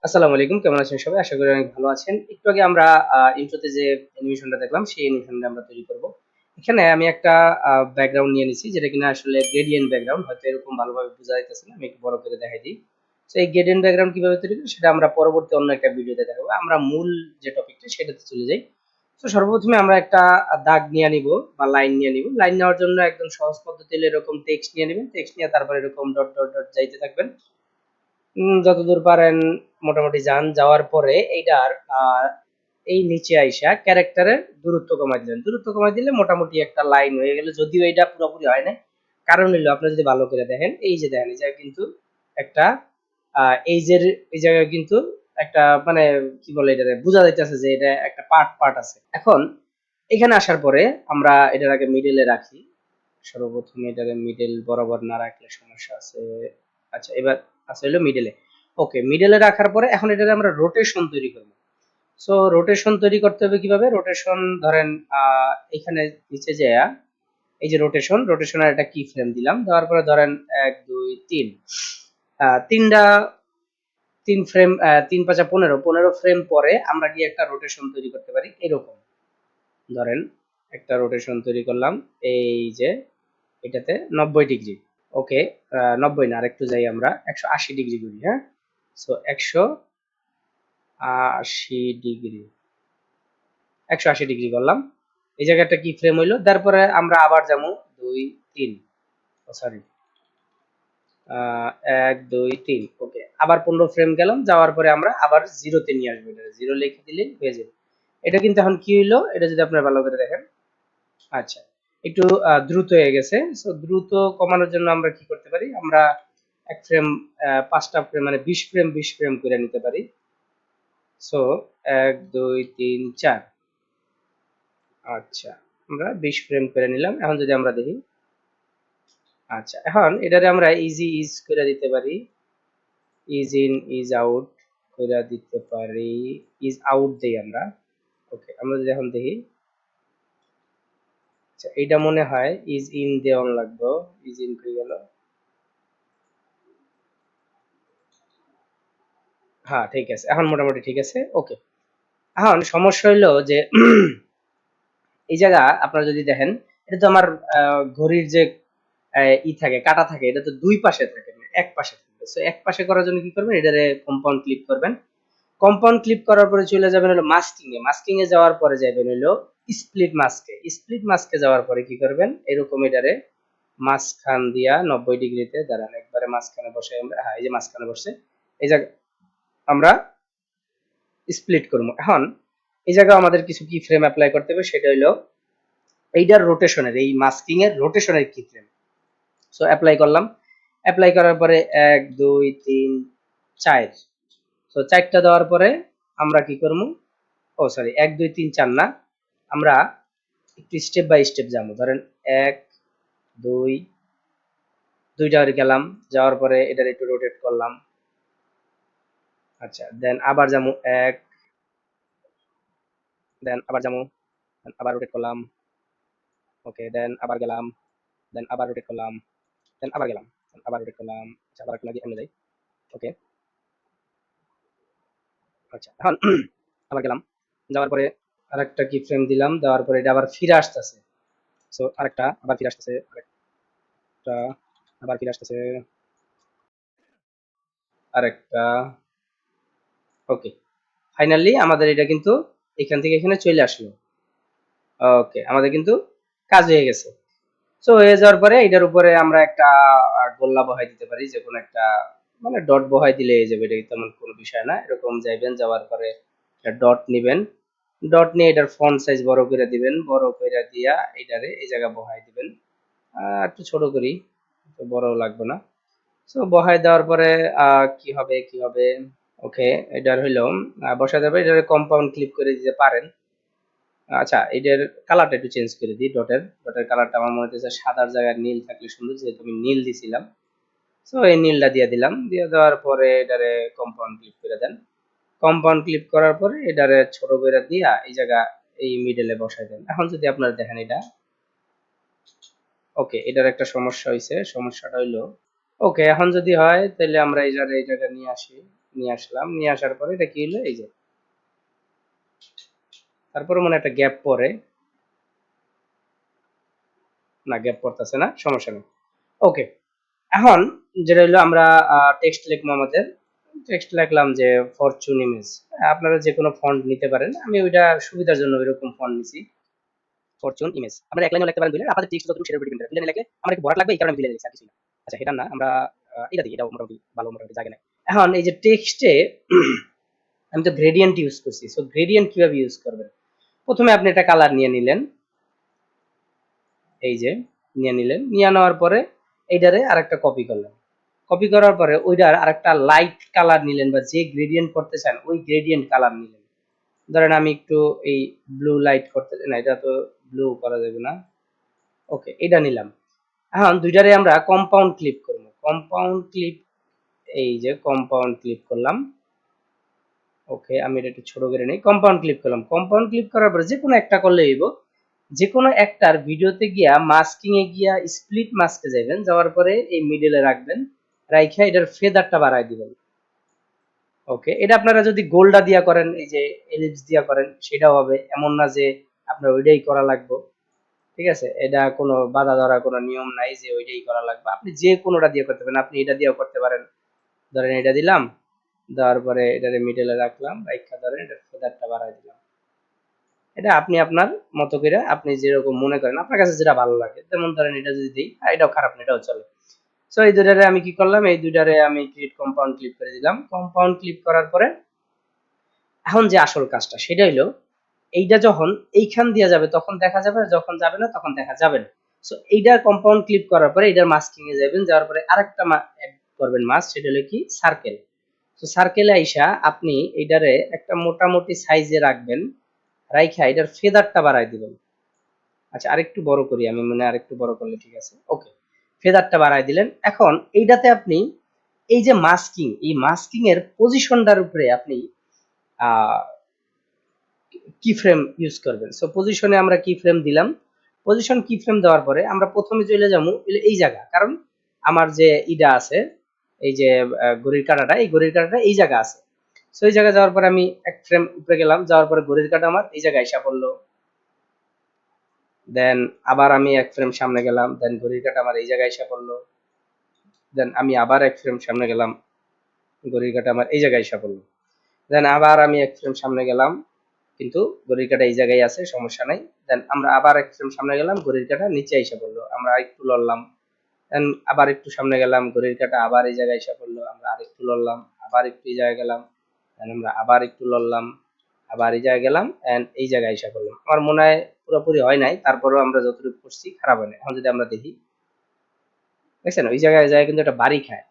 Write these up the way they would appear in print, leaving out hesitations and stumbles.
আসসালামু আলাইকুম, কেমন আছেন সবাই? আশা করি অনেক ভালো আছেন। একটু আগে আমরা ইন্ট্রোতে যে অ্যানিমেশনটা দেখলাম, সেই অ্যানিমেশনটা আমরা তৈরি করব। এখানে আমি একটা ব্যাকগ্রাউন্ড নিয়ে নিছি, যেটা কিনা আসলে গ্রেডিয়েন্ট ব্যাকগ্রাউন্ড। হয়তো এরকম ভালোভাবে বোঝা যাইতেছে না, আমি একটু বড় করে দেখাই দিই। তো এই গ্রেডিয়েন্ট ব্যাকগ্রাউন্ড কিভাবে তৈরি করি সেটা আমরা পরবর্তী অন্য একটা ভিডিওতে দেখাবো। আমরা মূল যে টপিকটা সেটাতে চলে যাই। তো সর্বপ্রথমে আমরা একটা দাগ নিয়ে নিব বা লাইন নিয়ে নিব। লাইন নেওয়ার জন্য একদম সহজ পদ্ধতি হলো এরকম টেক্সট নিয়ে নেবেন। টেক্সট নিয়ে তারপর এরকম ডট ডট ডট যাইতে থাকবেন। যতদূর পারেন মোটামুটি যান। যাওয়ার পরে এইটার এই নিচে আইসা ক্যারেক্টারের দূরত্ব কমাই দিলেন। দূরত্ব কমাই দিলে মোটামুটি একটা লাইন হয়ে গেল। যদিও এটা পুরোপুরি হয় নাই। কারণ হইলো আপনি যদি ভালো করে দেখেন, এই যে দেখেন এই জায়গায় কিন্তু একটা এইজের এই জায়গায় কিন্তু একটা মানে কি বলে এটারে বোঝা যাইতেছে যে এটা একটা পার্ট পার্ট আছে। এখন এখানে আসার পরে আমরা এটার আগে মিডলে রাখি। সর্বপ্রথম এটারে মিডল বরাবর না রাখলে সমস্যা আছে। আচ্ছা, এবার আছে হলো মিডলে। ওকে, মিডলে রাখার পরে এখন এটারে আমরা রোটেশন তৈরি করব। সো রোটেশন তৈরি করতে হবে কিভাবে? রোটেশন ধরেন এখানে নিচে যায়া এই যে রোটেশন, রোটেশনের একটা কি ফ্রেম দিলাম। দেওয়ার পরে ধরেন 1 2 3 তিনটা 3 ফ্রেম 3 5 15 15 ফ্রেম পরে আমরা কি একটা রোটেশন তৈরি করতে পারি এরকম। ধরেন একটা রোটেশন তৈরি করলাম, এই যে এটাতে 90 ডিগ্রি। ওকে, 90 না, আরেকটু যাই, আমরা 180 ডিগ্রি করি। হ্যাঁ, সো 180 ডিগ্রি, 180 ডিগ্রি করলাম। এই জায়গাটা কি ফ্রেম হইলো। তারপরে আমরা আবার যাবো 2 3, সরি 1 2 3। ওকে, আবার 15 ফ্রেম গেলাম। যাওয়ার পরে আমরা আবার জিরোতে নিয়ে আসবো। এটা জিরো লিখে দিলে হয়ে যাবে। এটা কিন্তু এখন কি হইলো, এটা যদি আপনারা ভালো করে দেখেন। আচ্ছা, একটু দ্রুত হয়ে গেছে। সো দ্রুত কমানোর জন্য আমরা কি করতে পারি, আমরা এক ফ্রেম 5টা ফ্রেম মানে 20 ফ্রেম 20 ফ্রেম করে নিতে পারি। সো 1 2 3 4। আচ্ছা, আমরা 20 ফ্রেম করে নিলাম। এখন যদি আমরা দেখি, আচ্ছা এখন এটারে আমরা ইজি ইজ করে দিতে পারি, ইজ ইন ইজ আউট করে দিতে পারি, ইজ আউট দেই আমরা। ওকে, আমরা যদি এখন দেখি, আচ্ছা এটা মনে হয় ইজ ইন দেওয়ান লাগবে। ইজ ইন হয়ে গেল। হ্যাঁ ঠিক আছে, এখন মোটামুটি ঠিক আছে। ওকে, এখন সমস্যা হইলো যে এই জায়গা আপনারা যদি দেখেন, এটা তো আমার ঘড়ির যে ই থাকে, কাটা থাকে, এটা তো দুই পাশে থাকে না, এক পাশে থাকবে। সো এক পাশে করার জন্য কি করবেন, এটারে কম্পাউন্ড ক্লিক করবেন। কম্পাউন্ড ক্লিক করার পরে চলে যাবেন হলো মাস্কিং এ। মাস্কিং এ যাওয়ার পরে যাবেন হলো স্প্লিট মাস্কে। স্প্লিট মাস্কে যাওয়ার পরে কি করবেন, এরকম এটারে মাঝখান দিয়া 90 ডিগ্রিতে দাঁড়ান, একবারে মাঝখানে বসে আমরা। হ্যাঁ, এই যে মাঝখানে বসে, এই জায়গা আমরা স্প্লিট করবো। এখন এই জায়গায় আমাদের কিছু কি ফ্রেম অ্যাপ্লাই করতে হবে, সেটা হলো এইটার রোটেশনের, এই মাস্কিং এর রোটেশনের কি ফ্রেম। সো অ্যাপ্লাই করলাম। অ্যাপ্লাই করার পরে 1 2 3 4। সো 4টা দেওয়ার পরে আমরা কি করব, ও সরি 1 2 3 4 না, আমরা একটু স্টেপ বাই স্টেপ যাবো। ধরেন 1 2 দুইটা গেলাম। যাওয়ার পরে এটার একটু রোটেট করলাম। আচ্ছা, দেন আবার যাবো 1, দেন আবার যাবো, আবার রোটেট করলাম। ওকে, দেন আবার গেলাম, দেন আবার রোটেট করলাম, দেন আবার গেলাম, আবার রোটেট করলাম। আচ্ছা, আবার একটু এমনি যাই। ওকে, আচ্ছা এখন আবার গেলাম। যাওয়ার পরে আরেকটা কি ফ্রেম দিলাম। দেওয়ার পরে এটা আবার ফিরে আসতেছে। সো আরেকটা আবার ফিরে আসতেছে, আরেকটা আবার ফিরে আসতেছে, আরেকটা। ওকে, ফাইনালি আমাদের এটা কিন্তু এখান থেকে এখানে চলে আসলো। ওকে, আমাদের কিন্তু কাজ হয়ে গেছে। সো হয়ে যাওয়ার পরে এটার উপরে আমরা একটা গোল্লা বহাই দিতে পারি, যে কোনো একটা মানে ডট বহাই দিলে হয়ে যাবে। এটা তেমন কোনো বিষয় না। এরকম যাইবেন, যাওয়ার পরে একটা ডট নিবেন। ডট নিয়ে এটার ফন্ট সাইজ বড় করে দিবেন। বড় করে দিয়া এটারে এই জায়গা বহাই দিবেন। একটু ছোট করি, তো বড় লাগবে না। সো বহাই দেওয়ার পরে কি হবে কি হবে। ওকে, এটার হইলো বসা যাবে। এটার কম্পাউন্ড ক্লিক করে দিতে পারেন। আচ্ছা, এটার কালারটা একটু চেঞ্জ করে দিই। ডটের ডটের কালারটা আমার মনে হচ্ছে সাদার জায়গায় নীল থাকলে সুন্দর, যেহেতু আমি নীল দিছিলাম। সো এই নীলটা দিয়ে দিলাম। দিয়ে দেওয়ার পরে এটারে কম্পাউন্ড ক্লিক করে দেন। কম্পাউন্ড ক্লিক করার পরে এটারে ছোট করে দিয়া এই জায়গা এই মিডলে বসাই দেন। এখন যদি আপনারা দেখেন এটা, ওকে, এটার একটা সমস্যা হইছে। সমস্যাটা হইলো, ওকে এখন যদি হয় তাহলে আমরা এই জায়গা নিয়ে আসি। নিয়ে আসলাম, নিয়ে আসার পরে এটা কি হলো, এই যে তারপরে মনে একটা গ্যাপ পরে, না গ্যাপ পড়তেছে না, সমস্যা নেই। ওকে, এখন যেটা হলো আমরা টেক্সট লিখবো, আমাদের টেক্সট লিখলাম যে ফরচুন ইমেজ। আপনারা যে কোনো ফন্ট নিতে পারেন, আমি ওইটা সুবিধার জন্য এরকম ফন্ট নিছি, ফরচুন ইমেজ। আপনারা এক লাইনও লিখতে পারেন, দুই লাইন, আপনাদের টেক্সট যতটুকু সেটার উপর ডিপেন্ড করে। দুই লাইন লিখলে আমার একটু বড় লাগবে, এই কারণে আমি দুই লাইন লিখছি, আর কিছুই না। আচ্ছা, এটা না, আমরা এটা দিই, এটাও মোটামুটি ভালো, মোটামুটি জায়গা নেই। এখন এই যে টেক্সটে আমি তো গ্রেডিয়েন্ট ইউজ করছি, সো গ্রেডিয়েন্ট কিভাবে ইউজ করবেন? প্রথমে আপনি একটা কালার নিয়ে নিলেন, এই যে নিয়ে নিলেন, নিয়ে নেওয়ার পরে এইটারে আরেকটা কপি করলেন, কপি করার পরে ওইটার আরেকটা লাইট কালার নিলেন, বা যে গ্রেডিয়েন্ট করতে চান ওই গ্রেডিয়েন্ট কালার নিলেন। ধরেন আমি একটু এই ব্লু লাইট করতে, না এটা তো ব্লু করা যাবে না, ওকে এটা নিলাম। এখন দুইটারে আমরা কম্পাউন্ড ক্লিপ করব, কম্পাউন্ড ক্লিপ, এই যে কম্পাউন্ড ক্লিপ করলাম। ওকে, আমি এটা একটু ছোট করে নিই, কম্পাউন্ড ক্লিপ করলাম। কম্পাউন্ড ক্লিপ করার পরে যে কোনো একটা করলে হইব, যে কোনো একটার ভিডিওতে গিয়া মাস্কিং এ গিয়া স্প্লিট মাস্কে যাবেন, যাওয়ার পরে এই মিডলে রাখবেন, রাইখা এটার ফেদারটা বাড়াই দিবেন। ওকে, এটা আপনারা যদি গোল্ডা দিয়া করেন, এই যে এলিপস দিয়া করেন, সেটাও হবে, এমন না যে আপনার ওইটাই করা লাগবে। ঠিক আছে, এটা কোনো বাধা ধরা কোনো নিয়ম নাই যে ওইটাই করা লাগবে, আপনি যে কোনোটা দিয়ে করতে পারেন, আপনি এটা দিয়েও করতে পারেন। ধরেন এটা দিলাম, দেওয়ার পরে এটারে মিডলে রাখলাম, রাইখা ধরেন এটার ফেদারটা বাড়াই দিলাম। এটা আপনি আপনার মতো করে আপনি যেরকম মনে করেন, আপনার কাছে যেটা ভালো লাগে, যেমন ধরেন এটা যদি দিই, এটাও খারাপ না, এটাও চলে। সো এই দুইটারে আমি কি করলাম, এই দুইটারে আমি ক্রিয়েট কম্পাউন্ড ক্লিক করে দিলাম। কম্পাউন্ড ক্লিক করার পরে এখন যে আসল কাজটা সেটা হলো, এইটা যখন এইখান দিয়ে যাবে তখন দেখা যাবে, যখন যাবে না তখন দেখা যাবে না। সো এইটার কম্পাউন্ড ক্লিক করার পরে এইটার মাস্কিং এ যাবেন, যাওয়ার পরে আরেকটা অ্যাড করবেন মাস্ক, সেটা হলো কি সার্কেল। তো সার্কেলে আইসা আপনি এইটারে একটা মোটামুটি সাইজে রাখবেন, রাইখা এটার ফেদারটা বাড়াই দিবেন। আচ্ছা, আরেকটু বড় করি আমি, মনে আরেকটু বড় করলে ঠিক আছে। ওকে, ফেদারটা বাড়াই দিলেন। এখন এইটাতে আপনি এই যে মাস্কিং, এই মাস্কিং এর পজিশনটার উপরে আপনি কি ফ্রেম ইউজ করবেন। সো পজিশনে আমরা কি ফ্রেম দিলাম, পজিশন কি ফ্রেম দেওয়ার পরে আমরা প্রথমে চলে যাবো এই জায়গা, কারণ আমার যে ইডা আছে, এই যে ঘড়ির কাঁটাটা, এই ঘড়ির কাঁটাটা এই জায়গা আছে। সো এই জায়গায় যাওয়ার পরে আমি এক ফ্রেম উপরে গেলাম, যাওয়ার পরে ঘড়ির কাঁটা আমার এই জায়গায় এসে পড়লো। দেন আবার আমি এক ফ্রেম সামনে গেলাম, দেন ঘড়ির কাঁটা আমার এই জায়গায় এসে পড়লো। দেন আমি আবার এক ফ্রেম সামনে গেলাম, ঘড়ির কাঁটা আমার এই জায়গায় এসে পড়লো। দেন আবার আমি এক ফ্রেম সামনে গেলাম, কিন্তু ঘড়ির কাঁটা এই জায়গায় আছে, সমস্যা নাই। দেন আমরা আবার এক ফ্রেম সামনে গেলাম, ঘড়ির কাঁটা নিচে এসে পড়লো, আমরা একটু লড়লাম। দেন আবার একটু সামনে গেলাম, ঘড়ির কাঁটা আবার এই জায়গায় এসে পড়লো, আমরা আর একটু লড়লাম, আবার একটু এই জায়গায় গেলাম, দেন আমরা আবার একটু লড়লাম, আবার এই জায়গায় গেলাম, এন্ড এই জায়গায় এসে পড়লাম। আমার মনে হয় পুরোপুরি হয় নাই, তারপরেও আমরা যতটুকু করছি খারাপ হয় না। এখন যদি আমরা দেখি, দেখছেন ওই জায়গায় যায় কিন্তু একটা বাড়ি খায়।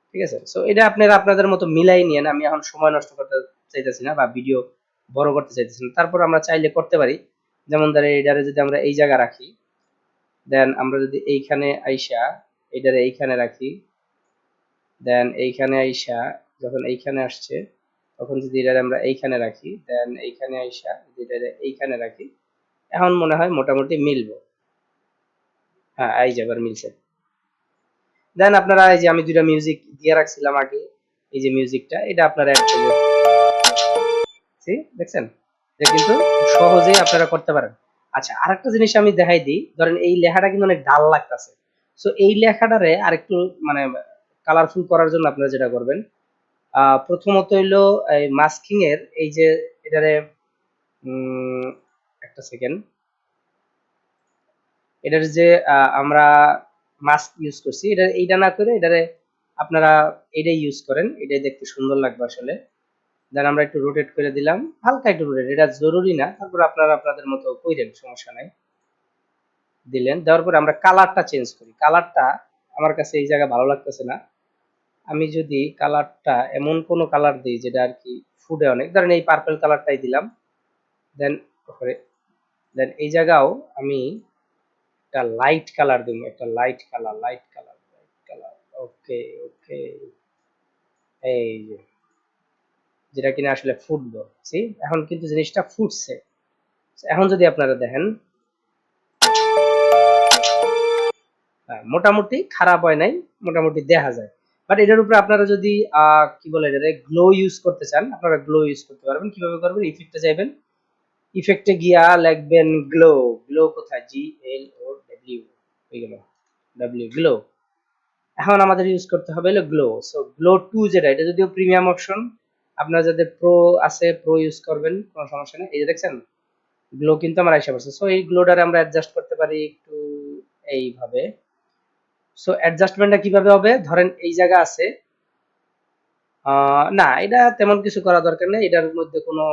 ঠিক আছে, সো এটা আপনারা আপনাদের মতো মিলাই নিয়েন, আমি এখন সময় নষ্ট করতে চাইতেছি না বা ভিডিও বড় করতে চাইতেছি না, তারপর আমরা চাইলে করতে পারি। যেমন ধরে এটারে যদি আমরা এই জায়গা রাখি, দেন আমরা যদি এইখানে আইসা এটারে এইখানে রাখি, দেন এইখানে আইসা যখন এইখানে আসছে, তখন যদি এটারে আমরা এইখানে রাখি, দেন এইখানে আইসা যদি এটারে এইখানে রাখি, এখন মনে হয় মোটামুটি মিলবে। হ্যাঁ, এই যে এবার মিলছে। দেন আপনারা এই যে আমি দুইটা মিউজিক দিয়ে রাখছিলাম আগে, এই যে মিউজিকটা, এটা আপনারা অ্যাড করে দেখছেন, এটা কিন্তু সহজেই আপনারা করতে পারেন। আচ্ছা, আরেকটা জিনিস আমি দেখাই দিই, ধরেন এই লেখাটা কিন্তু অনেক ডাল লাগতেছে। সো এই লেখাটারে আরেকটু মানে কালারফুল করার জন্য আপনারা যেটা করবেন, প্রথমত হইলো এই মাস্কিং এর এই যে এটারে একটা সেকেন্ড, এটার যে আমরা মাস্ক ইউজ করছি, এটা এইটা না করে এটারে আপনারা এটাই ইউজ করেন, এটাই দেখতে সুন্দর লাগবে আসলে। দেন আমরা একটু রোটেট করে দিলাম, হালকা একটু রোটেট, এটা জরুরি না, তারপর আপনারা আপনাদের মতো কইরেন, সমস্যা নাই। দিলেন, দেওয়ার পরে আমরা কালারটা চেঞ্জ করি। কালারটা আমার কাছে এই জায়গায় ভালো লাগতেছে না, আমি যদি কালারটা এমন কোনো কালার দিই যেটা আর কি ফুডে অনেক, ধরেন এই পার্পল কালারটাই দিলাম। দেন দেন এই জায়গাও আমি একটা লাইট কালার দিব, একটা light colour, light colour, light colour. Okay, okay, এই যে যেটা কিনা আসলে ফুটবো, এখন কিন্তু জিনিসটা ফুটছে। এখন যদি আপনারা দেখেন, মোটামুটি খারাপ হয় নাই, মোটামুটি দেখা যায়। বাট এটার উপরে আপনারা যদি কি বলে এটা গ্লো ইউজ করতে চান, আপনারা গ্লো ইউজ করতে পারবেন। কিভাবে করবেন? ইফেক্টে যাবেন, ইফেক্টে গিয়া লিখবেন গ্লো। গ্লো কোথায়? GLOW হয়ে গেল, ডব্লিউ গ্লো। এখন আমাদের ইউজ করতে হবে হলো গ্লো। সো গ্লো 2 যেটা, এটা যদিও প্রিমিয়াম অপশন, আপনারা যাদের প্রো আছে প্রো ইউজ করবেন, কোনো সমস্যা নেই। এই যে দেখছেন গ্লো কিন্তু আমার আইসা পড়ছে। সো এই গ্লোটারে আমরা অ্যাডজাস্ট করতে পারি একটু এইভাবে। সো অ্যাডজাস্টমেন্টটা কিভাবে হবে? ধরেন এই জায়গা আছে, না এটা তেমন কিছু করা দরকার নেই, এটার মধ্যে কোনো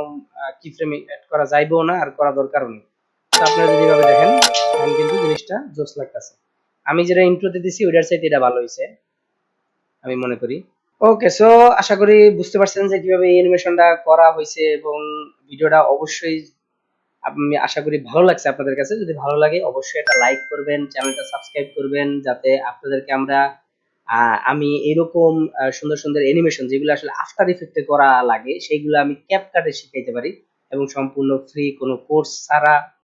কি ফ্রেম অ্যাড করা যাইবেও না, আর করা দরকারও নেই। তো আপনারা যদি এভাবে দেখেন এখন কিন্তু জিনিসটা জোস লাগতেছে। আমি যেটা ইন্ট্রোতে দিছি ওইটার চাইতে এটা ভালো হয়েছে আমি মনে করি। ওকে, সো আশা করি বুঝতে পারছেন যে কিভাবে এই অ্যানিমেশনটা করা হয়েছে, এবং ভিডিওটা অবশ্যই আমি আশা করি ভালো লাগছে আপনাদের কাছে। যদি ভালো লাগে অবশ্যই একটা লাইক করবেন, চ্যানেলটা সাবস্ক্রাইব করবেন, যাতে আপনাদেরকে আমি এরকম সুন্দর সুন্দর অ্যানিমেশন যেগুলো আসলে আফটার ইফেক্টে করা লাগে সেইগুলো আমি ক্যাপকাটে শিখাইতে পারি, এবং সম্পূর্ণ ফ্রি, কোনো কোর্স ছাড়া